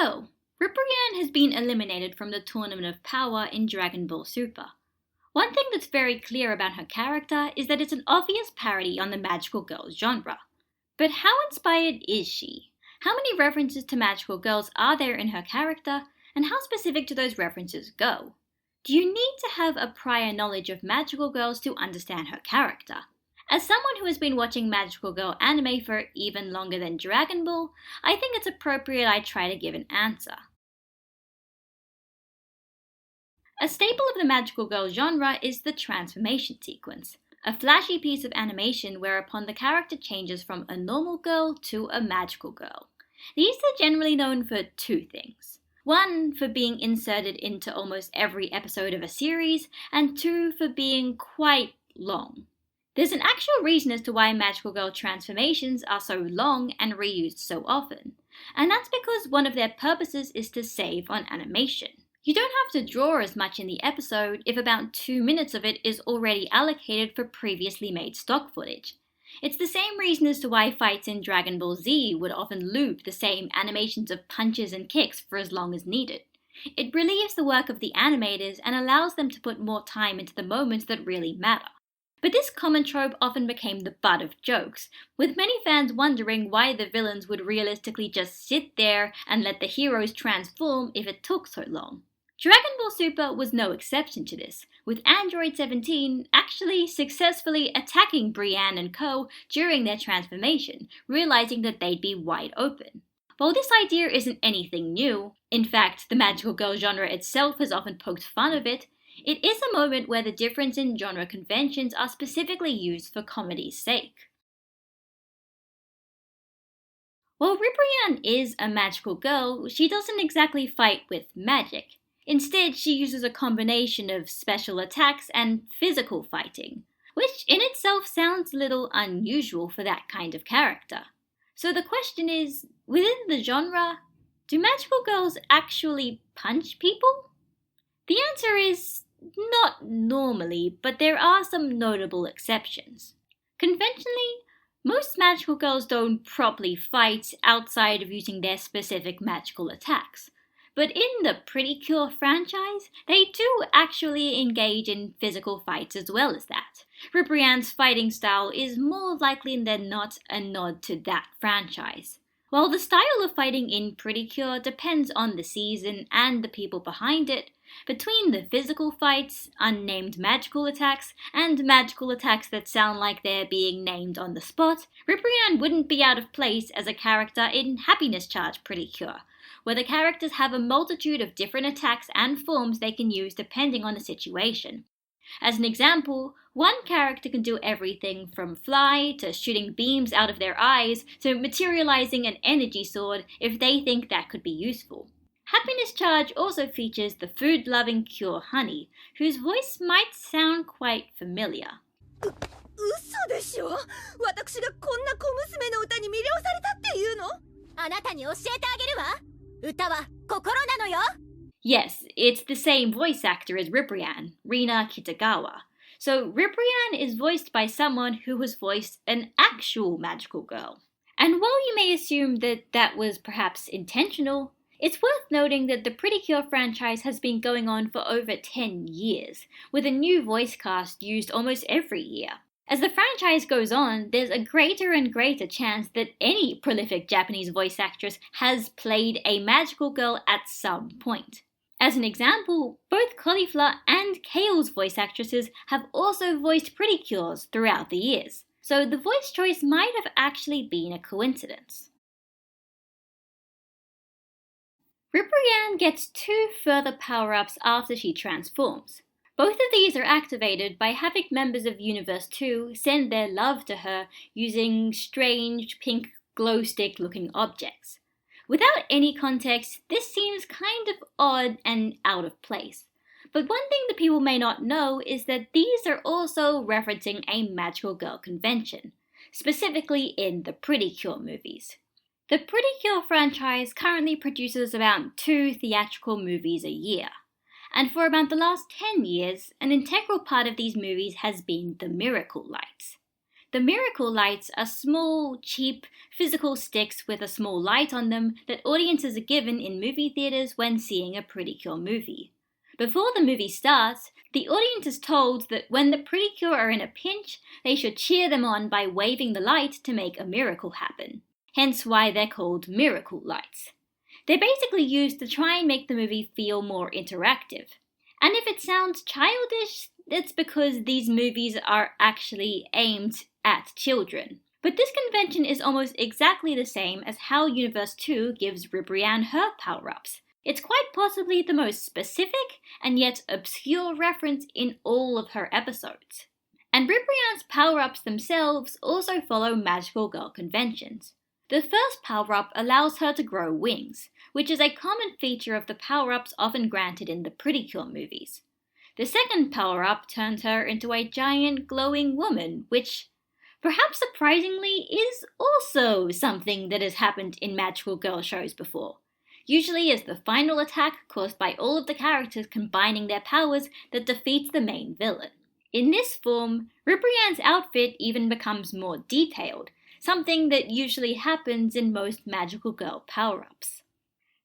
So, Ribrianne has been eliminated from the Tournament of Power in Dragon Ball Super. One thing that's very clear about her character is that it's an obvious parody on the magical girl genre. But how inspired is she? How many references to magical girls are there in her character, and how specific do those references go? Do you need to have a prior knowledge of magical girls to understand her character? As someone who has been watching magical girl anime for even longer than Dragon Ball, I think it's appropriate I try to give an answer. A staple of the magical girl genre is the transformation sequence, a flashy piece of animation whereupon the character changes from a normal girl to a magical girl. These are generally known for two things. One, for being inserted into almost every episode of a series, and two, for being quite long. There's an actual reason as to why magical girl transformations are so long and reused so often, and that's because one of their purposes is to save on animation. You don't have to draw as much in the episode if about 2 minutes of it is already allocated for previously made stock footage. It's the same reason as to why fights in Dragon Ball Z would often loop the same animations of punches and kicks for as long as needed. It relieves the work of the animators and allows them to put more time into the moments that really matter. But this common trope often became the butt of jokes, with many fans wondering why the villains would realistically just sit there and let the heroes transform if it took so long. Dragon Ball Super was no exception to this, with Android 17 actually successfully attacking Brianne and co. during their transformation, realizing that they'd be wide open. While this idea isn't anything new, in fact, the magical girl genre itself has often poked fun of it, it is a moment where the difference in genre conventions are specifically used for comedy's sake. While Ribrianne is a magical girl, she doesn't exactly fight with magic. Instead, she uses a combination of special attacks and physical fighting, which in itself sounds a little unusual for that kind of character. So the question is, within the genre, do magical girls actually punch people? The answer is not normally, but there are some notable exceptions. Conventionally, most magical girls don't properly fight outside of using their specific magical attacks. But in the Pretty Cure franchise, they do actually engage in physical fights as well as that. Ribrianne's fighting style is more likely than not a nod to that franchise. While the style of fighting in Pretty Cure depends on the season and the people behind it, between the physical fights, unnamed magical attacks, and magical attacks that sound like they're being named on the spot, Ribrianne wouldn't be out of place as a character in Happiness Charge Pretty Cure, where the characters have a multitude of different attacks and forms they can use depending on the situation. As an example, one character can do everything from fly to shooting beams out of their eyes to materializing an energy sword if they think that could be useful. Happiness Charge also features the food-loving Cure Honey, whose voice might sound quite familiar. 嘘でしょ私がこんな小娘の歌に魅了されたっていうのあなたに教えてあげるわ歌は心なのよ Yes, it's the same voice actor as Ribrianne, Rina Kitagawa. So Ribrianne is voiced by someone who has voiced an actual magical girl. And while you may assume that that was perhaps intentional, it's worth noting that the Pretty Cure franchise has been going on for over 10 years, with a new voice cast used almost every year. As the franchise goes on, there's a greater and greater chance that any prolific Japanese voice actress has played a magical girl at some point. As an example, both Cauliflower and Kale's voice actresses have also voiced Pretty Cures throughout the years, so the voice choice might have actually been a coincidence. Ribrianne gets 2 further power-ups after she transforms. Both of these are activated by having members of Universe 2 send their love to her using strange pink glow stick looking objects. Without any context, this seems kind of odd and out of place. But one thing that people may not know is that these are also referencing a magical girl convention, specifically in the Pretty Cure movies. The Pretty Cure franchise currently produces about 2 theatrical movies a year. And for about the last 10 years, an integral part of these movies has been the Miracle Lights. The miracle lights are small, cheap, physical sticks with a small light on them that audiences are given in movie theaters when seeing a Pretty Cure movie. Before the movie starts, the audience is told that when the Pretty Cure are in a pinch, they should cheer them on by waving the light to make a miracle happen. Hence why they're called miracle lights. They're basically used to try and make the movie feel more interactive. And if it sounds childish, it's because these movies are actually aimed at children. But this convention is almost exactly the same as how Universe 2 gives Ribrianne her power-ups. It's quite possibly the most specific and yet obscure reference in all of her episodes. And Ribrianne's power-ups themselves also follow magical girl conventions. The first power-up allows her to grow wings, which is a common feature of the power-ups often granted in the Pretty Cure movies. The second power-up turns her into a giant glowing woman, which, perhaps surprisingly, is also something that has happened in magical girl shows before. Usually is the final attack caused by all of the characters combining their powers that defeats the main villain. In this form, Ribrianne's outfit even becomes more detailed, something that usually happens in most magical girl power-ups.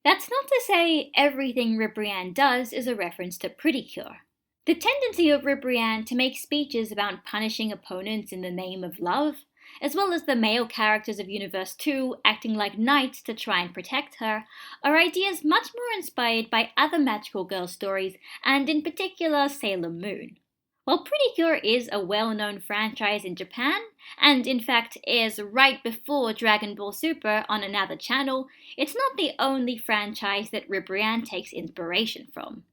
That's not to say everything Ribrianne does is a reference to Pretty Cure. The tendency of Ribrianne to make speeches about punishing opponents in the name of love, as well as the male characters of Universe 2 acting like knights to try and protect her, are ideas much more inspired by other magical girl stories, and in particular Sailor Moon. While Pretty Cure is a well-known franchise in Japan, and in fact airs right before Dragon Ball Super on another channel, it's not the only franchise that Ribrianne takes inspiration from.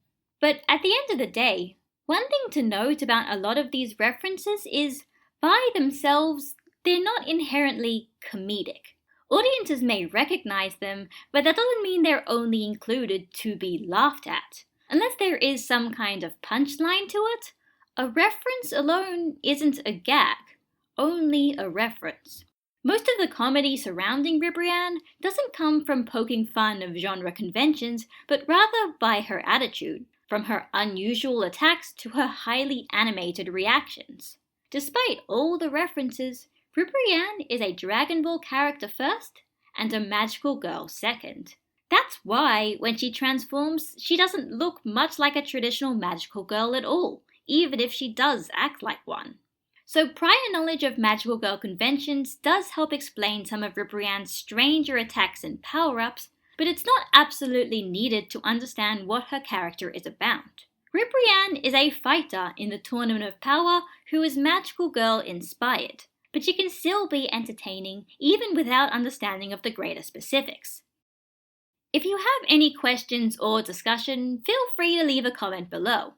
But at the end of the day, one thing to note about a lot of these references is, by themselves, they're not inherently comedic. Audiences may recognize them, but that doesn't mean they're only included to be laughed at. Unless there is some kind of punchline to it, a reference alone isn't a gag, only a reference. Most of the comedy surrounding Ribrianne doesn't come from poking fun of genre conventions, but rather by her attitude, from her unusual attacks to her highly animated reactions. Despite all the references, Ribrianne is a Dragon Ball character first and a magical girl second. That's why, when she transforms, she doesn't look much like a traditional magical girl at all, even if she does act like one. So prior knowledge of magical girl conventions does help explain some of Ribrianne's stranger attacks and power-ups, but it's not absolutely needed to understand what her character is about. Ribrianne is a fighter in the Tournament of Power who is magical girl inspired, but she can still be entertaining even without understanding of the greater specifics. If you have any questions or discussion, feel free to leave a comment below.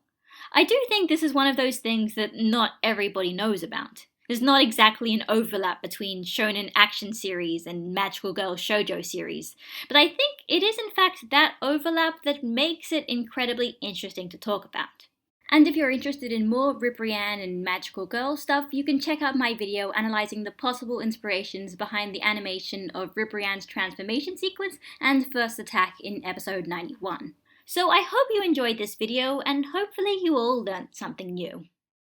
I do think this is one of those things that not everybody knows about. There's not exactly an overlap between shonen action series and magical girl shoujo series, but I think it is in fact that overlap that makes it incredibly interesting to talk about. And if you're interested in more Ribrianne and magical girl stuff, you can check out my video analyzing the possible inspirations behind the animation of Ribrianne's transformation sequence and first attack in episode 91. So I hope you enjoyed this video, and hopefully you all learnt something new.